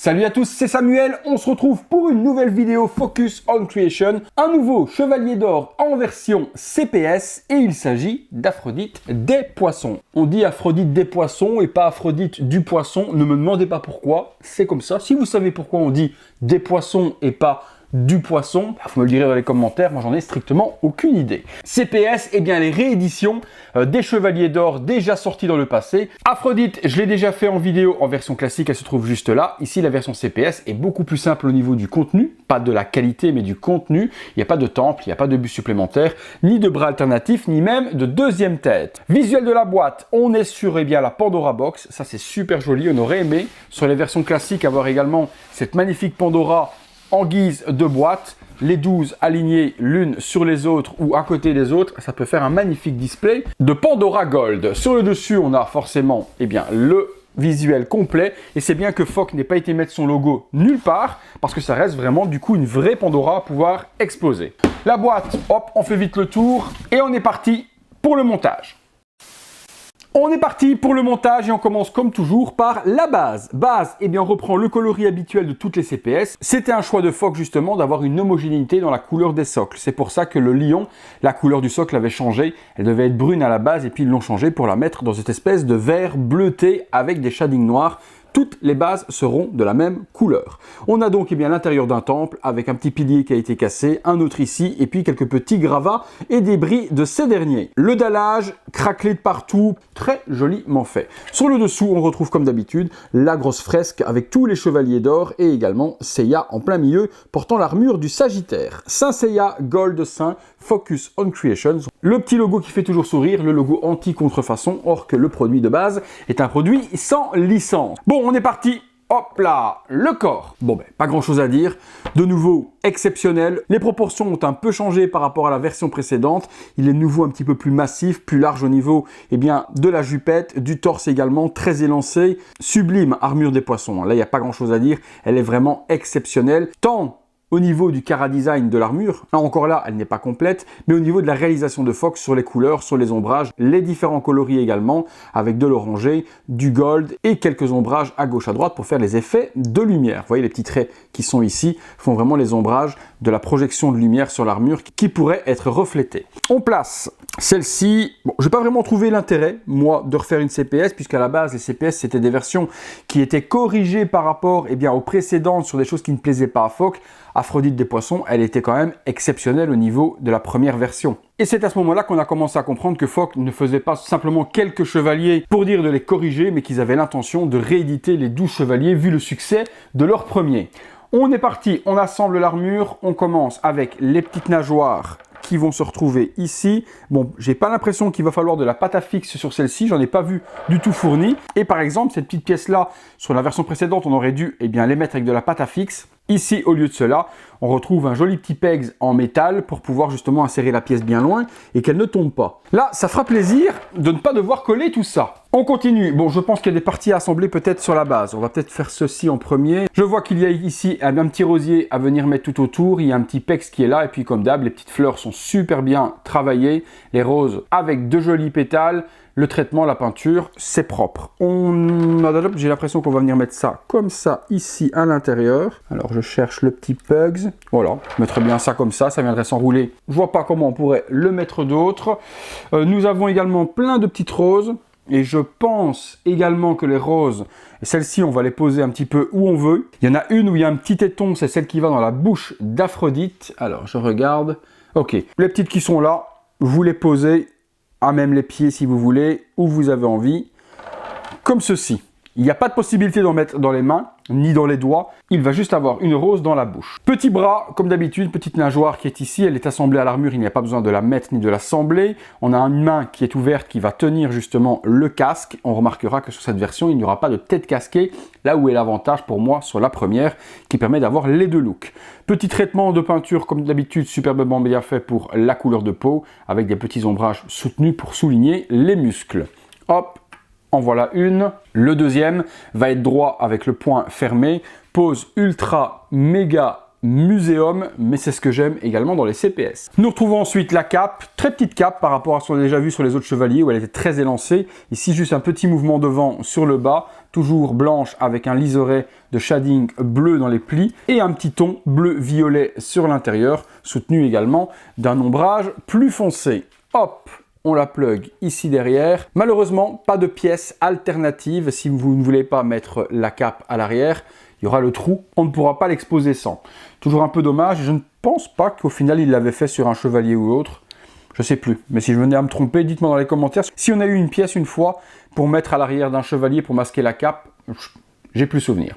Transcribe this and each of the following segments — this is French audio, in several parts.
Salut à tous, c'est Samuel, on se retrouve pour une nouvelle vidéo Focus on Creation, un nouveau chevalier d'or en version CPS et il s'agit d'Aphrodite des poissons. On dit Aphrodite des poissons et pas Aphrodite du poisson, ne me demandez pas pourquoi, c'est comme ça. Si vous savez pourquoi on dit des poissons et pas du poisson, vous me le direz dans les commentaires, moi j'en ai strictement aucune idée. CPS, eh bien les rééditions des Chevaliers d'Or déjà sortis dans le passé. Aphrodite, je l'ai déjà fait en vidéo en version classique, elle se trouve juste là. Ici la version CPS est beaucoup plus simple au niveau du contenu, pas de la qualité mais du contenu. Il n'y a pas de temple, il n'y a pas de bus supplémentaire, ni de bras alternatifs, ni même de deuxième tête. Visuel de la boîte, on est sur la Pandora Box, ça c'est super joli, on aurait aimé sur les versions classiques avoir également cette magnifique Pandora en guise de boîte, les 12 alignés l'une sur les autres ou à côté des autres, ça peut faire un magnifique display de Pandora Gold. Sur le dessus, on a forcément le visuel complet et c'est bien que Foc n'ait pas été mettre son logo nulle part parce que ça reste vraiment du coup une vraie Pandora à pouvoir exposer. La boîte, hop, on fait vite le tour et on est parti pour le montage. On est parti pour le montage et on commence comme toujours par la base. Base, eh bien on reprend le coloris habituel de toutes les CPS. C'était un choix de Foc justement d'avoir une homogénéité dans la couleur des socles. C'est pour ça que le lion, la couleur du socle avait changé. Elle devait être brune à la base et puis ils l'ont changé pour la mettre dans cette espèce de vert bleuté avec des shadings noirs. Toutes les bases seront de la même couleur. On a donc l'intérieur d'un temple avec un petit pilier qui a été cassé, un autre ici et puis quelques petits gravats et débris de ces derniers. Le dallage craquelé de partout, très joliment fait. Sur le dessous, on retrouve comme d'habitude la grosse fresque avec tous les chevaliers d'or et également Seiya en plein milieu portant l'armure du Sagittaire. Saint Seiya Gold Saint Focus on Creations. Le petit logo qui fait toujours sourire, le logo anti-contrefaçon, or que le produit de base est un produit sans licence. Bon, on est parti. Hop là, le corps. Bon, pas grand chose à dire. De nouveau, exceptionnel. Les proportions ont un peu changé par rapport à la version précédente. Il est de nouveau un petit peu plus massif, plus large au niveau de la jupette, du torse également, très élancé. Sublime armure des poissons. Là, il n'y a pas grand chose à dire. Elle est vraiment exceptionnelle. Tant au niveau du chara-design de l'armure, encore là, elle n'est pas complète, mais au niveau de la réalisation de Foc sur les couleurs, sur les ombrages, les différents coloris également, avec de l'orangé, du gold et quelques ombrages à gauche à droite pour faire les effets de lumière. Vous voyez les petits traits qui sont ici, font vraiment les ombrages de la projection de lumière sur l'armure qui pourrait être reflétée. On place celle-ci. Bon, je n'ai pas vraiment trouvé l'intérêt, moi, de refaire une CPS, puisqu'à la base, les CPS, c'était des versions qui étaient corrigées par rapport aux précédentes sur des choses qui ne plaisaient pas à Foc. Aphrodite des poissons, elle était quand même exceptionnelle au niveau de la première version. Et c'est à ce moment-là qu'on a commencé à comprendre que Foc ne faisait pas simplement quelques chevaliers pour dire de les corriger, mais qu'ils avaient l'intention de rééditer les 12 chevaliers vu le succès de leur premier. On est parti, on assemble l'armure, on commence avec les petites nageoires qui vont se retrouver ici. Bon, j'ai pas l'impression qu'il va falloir de la pâte à fixe sur celle-ci, j'en ai pas vu du tout fourni. Et par exemple, cette petite pièce-là, sur la version précédente, on aurait dû les mettre avec de la pâte à fixe. Ici, au lieu de cela, on retrouve un joli petit pegs en métal pour pouvoir justement insérer la pièce bien loin et qu'elle ne tombe pas. Là, ça fera plaisir de ne pas devoir coller tout ça. On continue. Bon, je pense qu'il y a des parties à assembler peut-être sur la base. On va peut-être faire ceci en premier. Je vois qu'il y a ici un petit rosier à venir mettre tout autour. Il y a un petit pegs qui est là et puis comme d'hab, les petites fleurs sont super bien travaillées. Les roses avec de jolis pétales. Le traitement, la peinture, c'est propre. J'ai l'impression qu'on va venir mettre ça comme ça ici à l'intérieur. Alors je cherche le petit pugs. Voilà, je mettrais bien ça comme ça viendrait s'enrouler. Je vois pas comment on pourrait le mettre d'autre. Nous avons également plein de petites roses. Et je pense également que les roses, celles-ci, on va les poser un petit peu où on veut. Il y en a une où il y a un petit téton, c'est celle qui va dans la bouche d'Aphrodite. Alors je regarde. Ok, les petites qui sont là, vous les posez à même les pieds si vous voulez, où vous avez envie, comme ceci. Il n'y a pas de possibilité d'en mettre dans les mains, ni dans les doigts. Il va juste avoir une rose dans la bouche. Petit bras, comme d'habitude, petite nageoire qui est ici. Elle est assemblée à l'armure, il n'y a pas besoin de la mettre ni de l'assembler. On a une main qui est ouverte qui va tenir justement le casque. On remarquera que sur cette version, il n'y aura pas de tête casquée, là où est l'avantage pour moi sur la première, qui permet d'avoir les deux looks. Petit traitement de peinture, comme d'habitude, superbement bien fait pour la couleur de peau, avec des petits ombrages soutenus pour souligner les muscles. Hop! En voilà une. Le deuxième va être droit avec le point fermé. Pose ultra méga muséum, mais c'est ce que j'aime également dans les CPS. Nous retrouvons ensuite la cape, très petite cape par rapport à ce qu'on a déjà vu sur les autres chevaliers où elle était très élancée. Ici, juste un petit mouvement devant sur le bas, toujours blanche avec un liseré de shading bleu dans les plis et un petit ton bleu-violet sur l'intérieur, soutenu également d'un ombrage plus foncé. Hop! On la plug ici derrière. Malheureusement, pas de pièce alternative si vous ne voulez pas mettre la cape à l'arrière. Il y aura le trou, on ne pourra pas l'exposer sans. Toujours un peu dommage, je ne pense pas qu'au final il l'avait fait sur un chevalier ou autre. Je sais plus, mais si je venais à me tromper, dites-moi dans les commentaires. Si on a eu une pièce une fois pour mettre à l'arrière d'un chevalier pour masquer la cape, j'ai plus souvenir.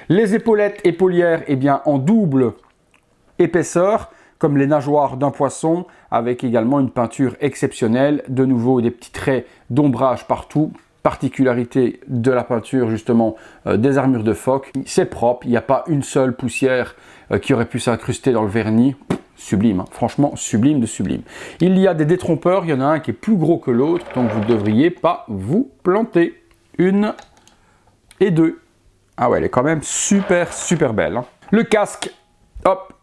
Les épaulettes épaulières, eh bien en double épaisseur, comme les nageoires d'un poisson, avec également une peinture exceptionnelle. De nouveau, des petits traits d'ombrage partout. Particularité de la peinture, justement, des armures de phoque. C'est propre, il n'y a pas une seule poussière qui aurait pu s'incruster dans le vernis. Sublime, hein. Franchement, sublime de sublime. Il y a des détrompeurs, il y en a un qui est plus gros que l'autre, donc vous ne devriez pas vous planter. 1 et 2. Ah ouais, elle est quand même super, super belle, hein. Le casque, hop!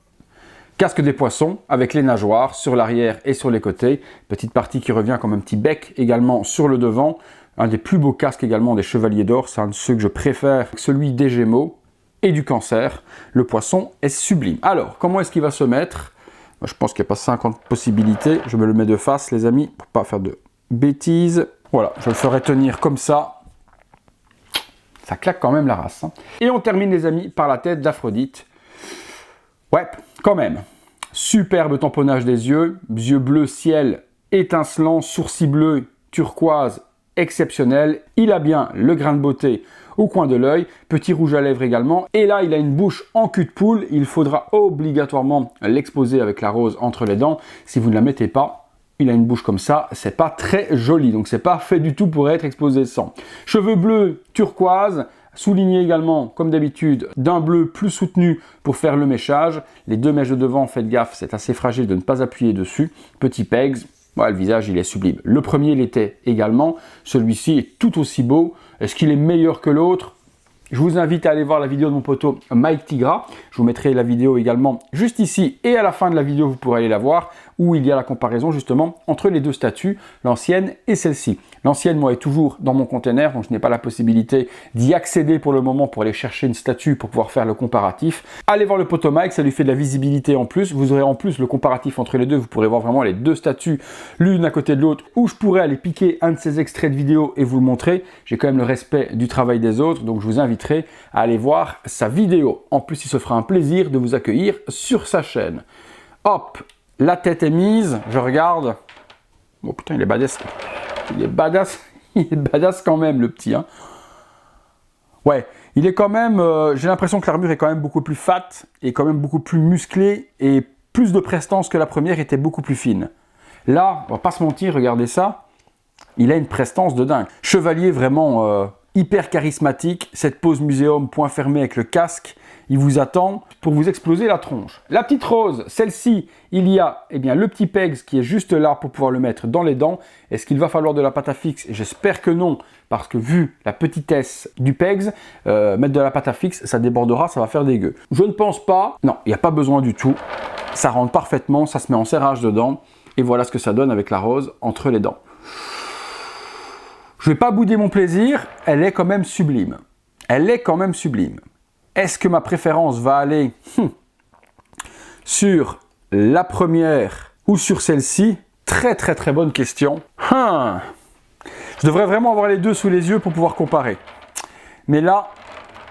Casque des poissons avec les nageoires sur l'arrière et sur les côtés. Petite partie qui revient comme un petit bec également sur le devant. Un des plus beaux casques également des Chevaliers d'Or. C'est un de ceux que je préfère, celui des Gémeaux et du Cancer. Le poisson est sublime. Alors, comment est-ce qu'il va se mettre? Je pense qu'il n'y a pas 50 possibilités. Je me le mets de face, les amis, pour pas faire de bêtises. Voilà, je le ferai tenir comme ça. Ça claque quand même la race, hein. Et on termine, les amis, par la tête d'Aphrodite. Ouais, quand même. Superbe tamponnage des yeux bleus ciel étincelant, sourcils bleus turquoise exceptionnel. Il a bien le grain de beauté au coin de l'œil, petit rouge à lèvres également. Et là, il a une bouche en cul de poule. Il faudra obligatoirement l'exposer avec la rose entre les dents. Si vous ne la mettez pas, il a une bouche comme ça, c'est pas très joli. Donc c'est pas fait du tout pour être exposé sans. Cheveux bleus turquoise. Souligné également, comme d'habitude, d'un bleu plus soutenu pour faire le méchage. Les deux mèches de devant, faites gaffe, c'est assez fragile de ne pas appuyer dessus. Petit pegs, ouais, le visage, il est sublime. Le premier l'était également. Celui-ci est tout aussi beau. Est-ce qu'il est meilleur que l'autre? Je vous invite à aller voir la vidéo de mon poteau Mike Tigra. Je vous mettrai la vidéo également juste ici et à la fin de la vidéo, vous pourrez aller la voir où il y a la comparaison justement entre les deux statues, l'ancienne et celle-ci. L'ancienne, moi, est toujours dans mon container, donc je n'ai pas la possibilité d'y accéder pour le moment pour aller chercher une statue pour pouvoir faire le comparatif. Allez voir le poteau Mike, ça lui fait de la visibilité en plus. Vous aurez en plus le comparatif entre les deux, vous pourrez voir vraiment les deux statues l'une à côté de l'autre, où je pourrais aller piquer un de ces extraits de vidéo et vous le montrer. J'ai quand même le respect du travail des autres, donc je vous inviterai à aller voir sa vidéo. En plus, il se fera un plaisir de vous accueillir sur sa chaîne. Hop, la tête est mise, je regarde. Oh putain, il est badass. Il est badass quand même, le petit, hein. Ouais, il est quand même, j'ai l'impression que l'armure est quand même beaucoup plus fat, et quand même beaucoup plus musclée, et plus de prestance que la première était beaucoup plus fine. Là, on va pas se mentir, regardez ça, il a une prestance de dingue. Chevalier vraiment hyper charismatique, cette pose muséum point fermé avec le casque, il vous attend pour vous exploser la tronche. La petite rose, celle-ci, il y a le petit pegs qui est juste là pour pouvoir le mettre dans les dents. Est-ce qu'il va falloir de la pâte à fixe? J'espère que non, parce que vu la petitesse du pegs, mettre de la pâte à fixe, ça débordera, ça va faire dégueu. Je ne pense pas, non, il n'y a pas besoin du tout. Ça rentre parfaitement, ça se met en serrage dedans. Et voilà ce que ça donne avec la rose entre les dents. Je ne vais pas bouder mon plaisir, elle est quand même sublime. Elle est quand même sublime. Est-ce que ma préférence va aller sur la première ou sur celle-ci? Très très très bonne question. Je devrais vraiment avoir les deux sous les yeux pour pouvoir comparer. Mais là,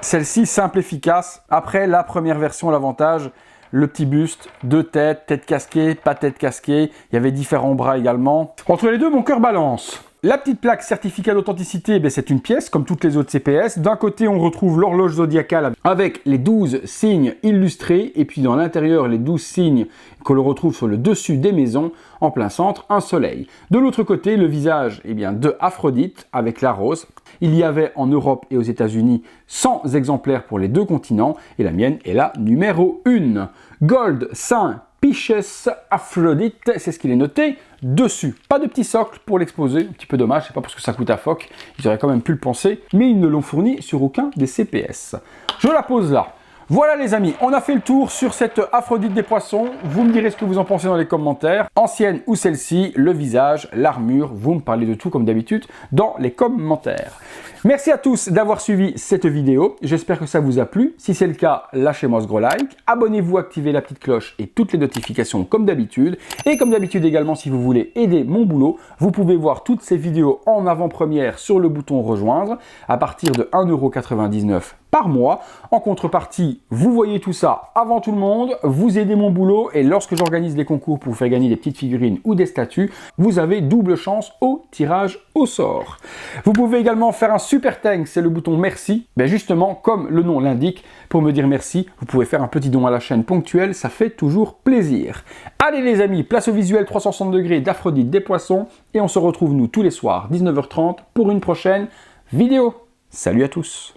celle-ci simple, efficace. Après la première version, l'avantage, le petit buste, deux têtes, tête casquée, pas tête casquée. Il y avait différents bras également. Entre les deux, mon cœur balance. La petite plaque certificat d'authenticité, c'est une pièce comme toutes les autres CPS. D'un côté, on retrouve l'horloge zodiacale avec les 12 signes illustrés et puis dans l'intérieur, les 12 signes que l'on retrouve sur le dessus des maisons, en plein centre, un soleil. De l'autre côté, le visage de Aphrodite avec la rose. Il y avait en Europe et aux États-Unis 100 exemplaires pour les deux continents et la mienne est la numéro 1. Gold Saint Pisces Aphrodite, c'est ce qu'il est noté dessus. Pas de petit socle pour l'exposer, un petit peu dommage, c'est pas parce que ça coûte à phoque, ils auraient quand même pu le penser, mais ils ne l'ont fourni sur aucun des CPS. Je la pose là. Voilà les amis, on a fait le tour sur cette Aphrodite des poissons. Vous me direz ce que vous en pensez dans les commentaires. Ancienne ou celle-ci, le visage, l'armure, vous me parlez de tout comme d'habitude dans les commentaires. Merci à tous d'avoir suivi cette vidéo. J'espère que ça vous a plu. Si c'est le cas, lâchez-moi ce gros like. Abonnez-vous, activez la petite cloche et toutes les notifications comme d'habitude. Et comme d'habitude également, si vous voulez aider mon boulot, vous pouvez voir toutes ces vidéos en avant-première sur le bouton rejoindre à partir de 1,99 € par mois. En contrepartie, vous voyez tout ça avant tout le monde, vous aidez mon boulot et lorsque j'organise des concours pour vous faire gagner des petites figurines ou des statues, vous avez double chance au tirage au sort. Vous pouvez également faire un super thanks, c'est le bouton merci. Ben justement, comme le nom l'indique, pour me dire merci, vous pouvez faire un petit don à la chaîne ponctuel, ça fait toujours plaisir. Allez les amis, place au visuel 360 degrés d'Aphrodite des poissons et on se retrouve nous tous les soirs 19h30 pour une prochaine vidéo. Salut à tous!